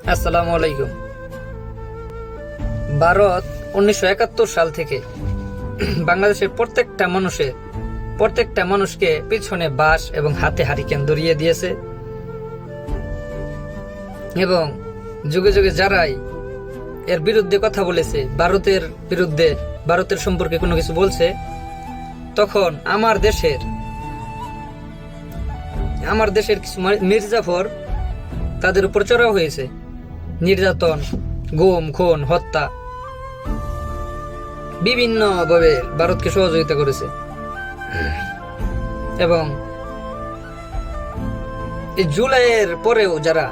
আসসালামু আলাইকুম। ভারত 1971 সাল থেকে বাংলাদেশের প্রত্যেকটা মানুষকে পিছনে বাঁশ এবং হাতে হারিকেন ধরিয়ে দিয়েছে এবং যুগে যুগে যারাই এর বিরুদ্ধে কথা বলেছে, ভারতের সম্পর্কে কোনো কিছু বলছে, তখন আমার দেশের কিছু মির্জাফর তাদের উপর চড়াও হয়েছে। নির্যাতন, গুম, খুন, হত্যা বিভিন্নভাবে ভারতকে সহযোগিতা করেছে এবং এই জুলাইয়ের পরেও যারা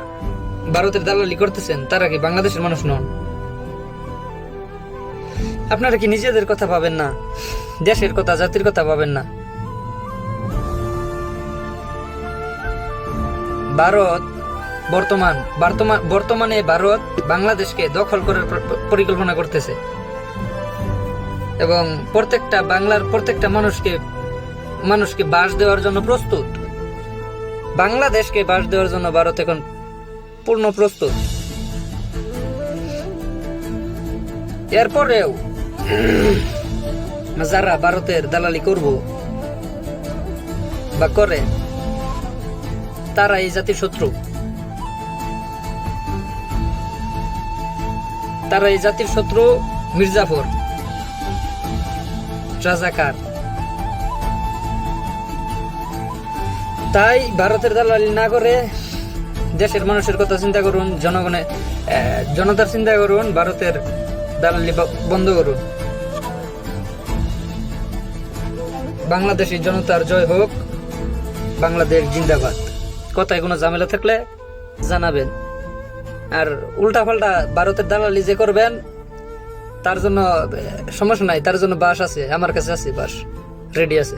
ভারতের দালালি করতেছেন তারা কি বাংলাদেশের মানুষ নন? আপনারা কি নিজেদের কথা ভাবেন না? দেশের কথা, জাতির কথা ভাবেন না? বর্তমানে ভারত বাংলাদেশকে দখল করার পরিকল্পনা করতেছে এবং বাংলার প্রত্যেকটা মানুষকে বাস দেওয়ার জন্য প্রস্তুত। বাংলাদেশকে বাস দেওয়ার জন্য ভারত এখন পূর্ণ প্রস্তুত। এরপরেও যারা ভারতের দালালি করব বা করে তারা এই জাতির শত্রু। মির্জাফর, রাজাকার। তাই ভারতের দালালি না করে দেশের মানুষের কথা চিন্তা করুন, জনতার চিন্তা করুন, ভারতের দালালি বন্ধ করুন। বাংলাদেশের জনতার জয় হোক, বাংলাদেশ জিন্দাবাদ। কথায় কোনো ঝামেলা থাকলে জানাবেন। আর উল্টাপাল্টা ভারতের দালালি যে করবেন তার জন্য সমস্যা নাই, তার জন্য বাস আছে, আমার কাছে আছে, বাস রেডি আছে।